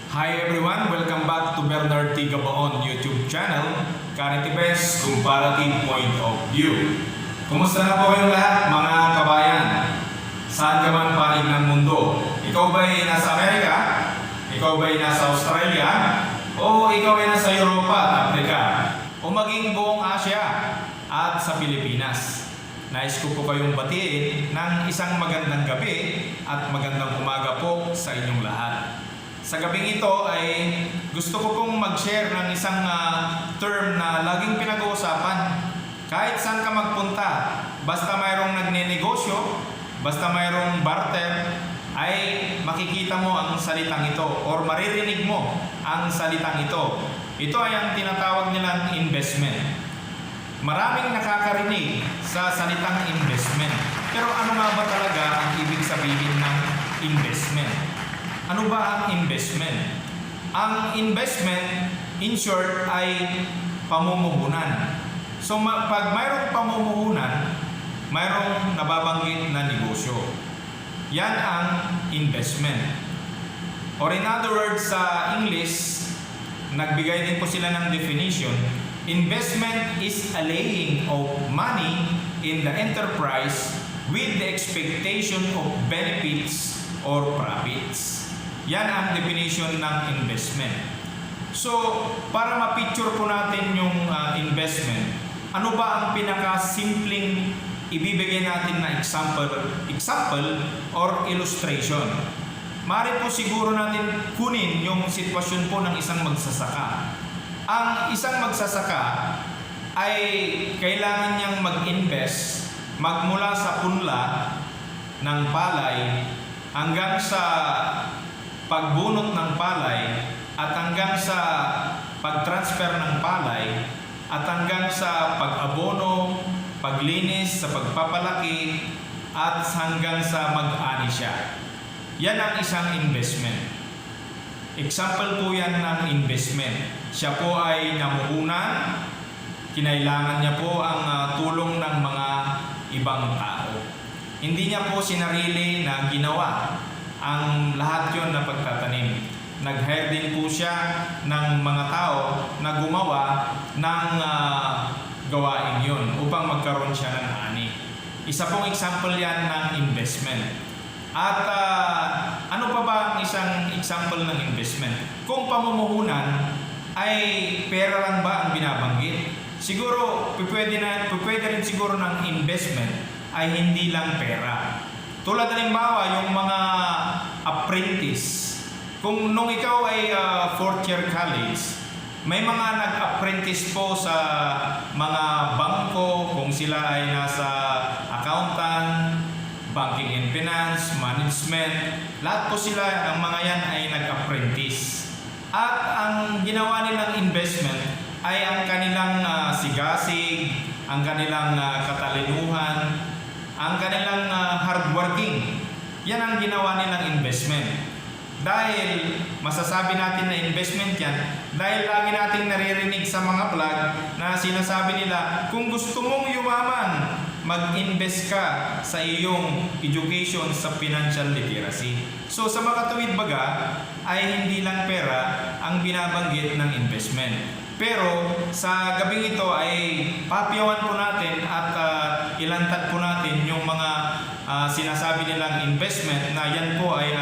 Hi everyone, welcome back to Bernard T. Gabaon YouTube channel, Current Events Comparative Point of View. Kumusta na po kayong lahat mga kabayan? Saan ka man panig ng mundo? Ikaw ba'y nasa Amerika? Ikaw ba'y nasa Australia? O ikaw ay nasa Europa at Africa? O maging buong Asia at sa Pilipinas? Nais ko po kayong batiin ng isang magandang gabi at magandang umaga po sa inyong lahat. Sa gabing ito ay gusto ko pong mag-share ng isang term na laging pinag-uusapan. Kahit saan ka magpunta, basta mayroong nagnenegosyo, basta mayroong barter, ay makikita mo ang salitang ito or maririnig mo ang salitang ito. Ito ay ang tinatawag nilang investment. Maraming nakakarinig sa salitang investment. Pero ano nga ba talaga ang ibig sabihin ng investment? Ano ba ang investment? Ang investment, in short, ay pamumuhunan. So, pag mayroong pamumuhunan, mayroong nababanggit na negosyo. Yan ang investment. Or in other words, sa English, nagbigay din po sila ng definition. Investment is a laying of money in the enterprise with the expectation of benefits or profits. Yan ang definition ng investment. So, para ma-picture po natin yung investment, ano ba ang pinaka-simpleng ibibigay natin na example or illustration? Maaari po siguro natin kunin yung sitwasyon po ng isang magsasaka. Ang isang magsasaka ay kailangan niyang mag-invest magmula sa punla ng palay hanggang sa pagbunot ng palay at hanggang sa pag-transfer ng palay at hanggang sa pag-abono, paglinis, sa pagpapalaki at hanggang sa mag-ani siya. Yan ang isang investment. Example po yan ng investment. Siya po ay namuhunan, kinailangan niya po ang tulong ng mga ibang tao. Hindi niya po sinarili na ginawa ang lahat yon na pagtatanim. Nag-hire din po siya ng mga tao na gumawa ng gawain yon upang magkaroon siya ng ani. Isa pong example yan ng investment. At ano pa ba ang isang example ng investment? Kung pamumuhunan ay pera lang ba ang binabanggit? Siguro, pwede rin siguro ng investment ay hindi lang pera. Tulad halimbawa, yung mga apprentice. Kung nung ikaw ay fourth year college, may mga nag-apprentice po sa mga bangko, kung sila ay nasa accountant, banking and finance, management, lahat po sila, ang mga yan ay nag-apprentice. At ang ginawa nilang investment ay ang kanilang sigasig, ang kanilang katalinuhan, ang kanilang hardworking. Yan ang ginawa nilang investment. Dahil masasabi natin na investment yan, dahil lagi nating naririnig sa mga vlog na sinasabi nila, kung gusto mong yumaman, mag-invest ka sa iyong education sa financial literacy. So sa makatuwid baga ay hindi lang pera ang binabanggit ng investment. Pero sa gabing ito ay papiyawan po natin at ilantad po natin yung mga sinasabi nilang investment na yan po ay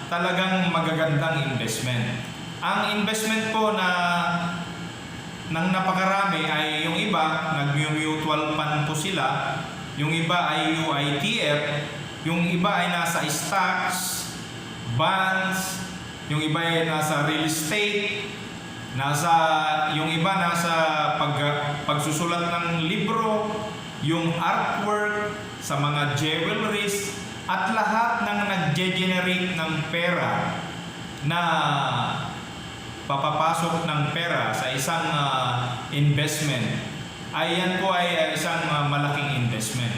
talagang magagandang investment. Ang investment po na ng napakarami ay yung iba, nag-mutual fund po sila, yung iba ay UITF, yung iba ay nasa stocks, bonds, yung iba ay nasa real estate, yung iba nasa pagsusulat ng libro, yung artwork, sa mga jewelries, at lahat ng nag-generate ng pera na papapasok ng pera sa isang investment, ay yan po ay isang malaking investment.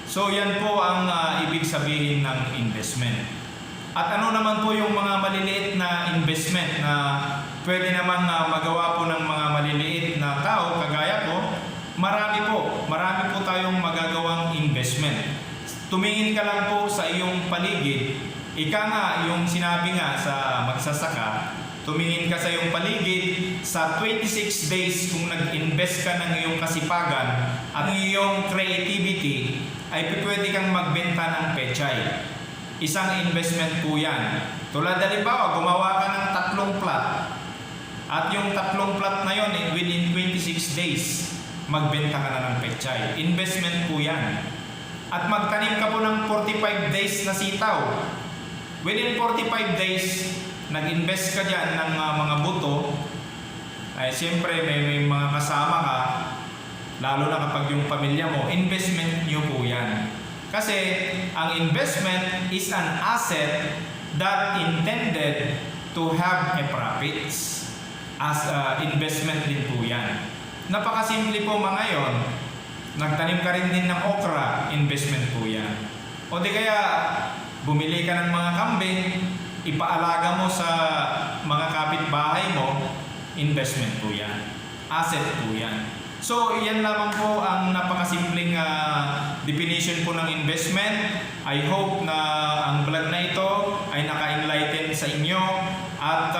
So yan po ang ibig sabihin ng investment. At ano naman po yung mga maliliit na investment na pwede namang magawa po ng mga maliliit na tao kagaya ko? Marami po tayong magagawang investment. Tumingin ka lang po sa iyong paligid, ika nga yung sinabi nga sa magsasaka, tumingin ka sa iyong paligid, sa 26 days kung nag-invest ka ng iyong kasipagan at iyong creativity, ay pwede kang magbenta ng pechay. Isang investment po yan. Tulad halimbawa, gumawa ka ng 3 plot. At yung 3 plot na yon, within 26 days, magbenta ka na ng pechay. Investment po yan. At magtanim ka po ng 45 days na sitaw. Within 45 days, nag-invest ka dyan ng mga buto, ay siyempre may mga kasama ka, lalo na kapag yung pamilya mo, investment nyo po yan. Kasi ang investment is an asset that intended to have a profits. As investment din po yan. Napakasimple po mga yon. Nagtanim ka rin din ng okra, investment po yan. O di kaya, bumili ka ng mga kambing, ipaalaga mo sa mga kapitbahay mo, investment po yan. Asset po yan. So, yan lamang po ang napakasimpleng definition po ng investment. I hope na ang vlog na ito ay naka-enlighten sa inyo at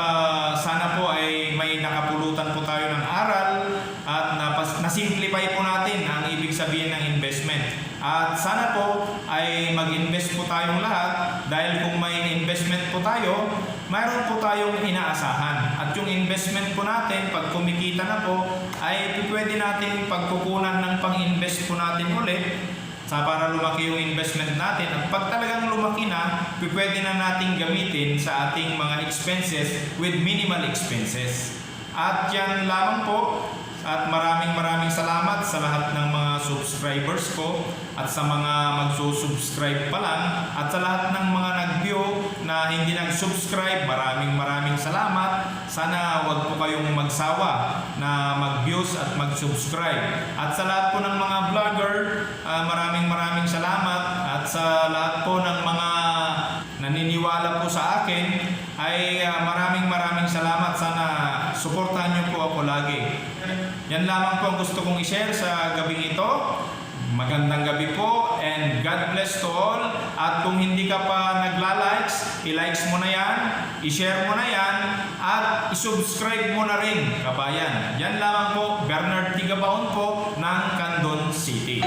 sana po ay may nakapulutan po tayo ng aral at nasimplify po natin ang ibig sabihin ng investment. At sana po ay mag-invest po tayong lahat dahil kung may investment po tayo, mayroon po tayong inaasahan. At yung investment po natin, pag kumikita na po, ay pwede natin pagkukunan ng pang-invest po natin ulit para lumaki yung investment natin. At pag talagang lumaki na, pwede na natin gamitin sa ating mga expenses with minimal expenses. At yan lamang po. At maraming salamat sa lahat ng mga subscribers ko at sa mga magsusubscribe pa lang at sa lahat ng mga nag-view na hindi nag-subscribe, maraming salamat. Sana wag po kayong magsawa na mag-views at mag-subscribe. At sa lahat po ng mga vlogger, maraming salamat. At sa lahat po ng mga naniniwala po sa akin, ay maraming salamat. Sana suportahan niyo po ako lagi. Yan lamang po ang gusto kong i-share sa gabing ito. Magandang gabi po and God bless to all. At kung hindi ka pa nagla-likes, i-likes mo na yan, i-share mo na yan, at i-subscribe mo na rin, kabayan. Yan lamang po, Bernard T. Gabaon po ng Candon City.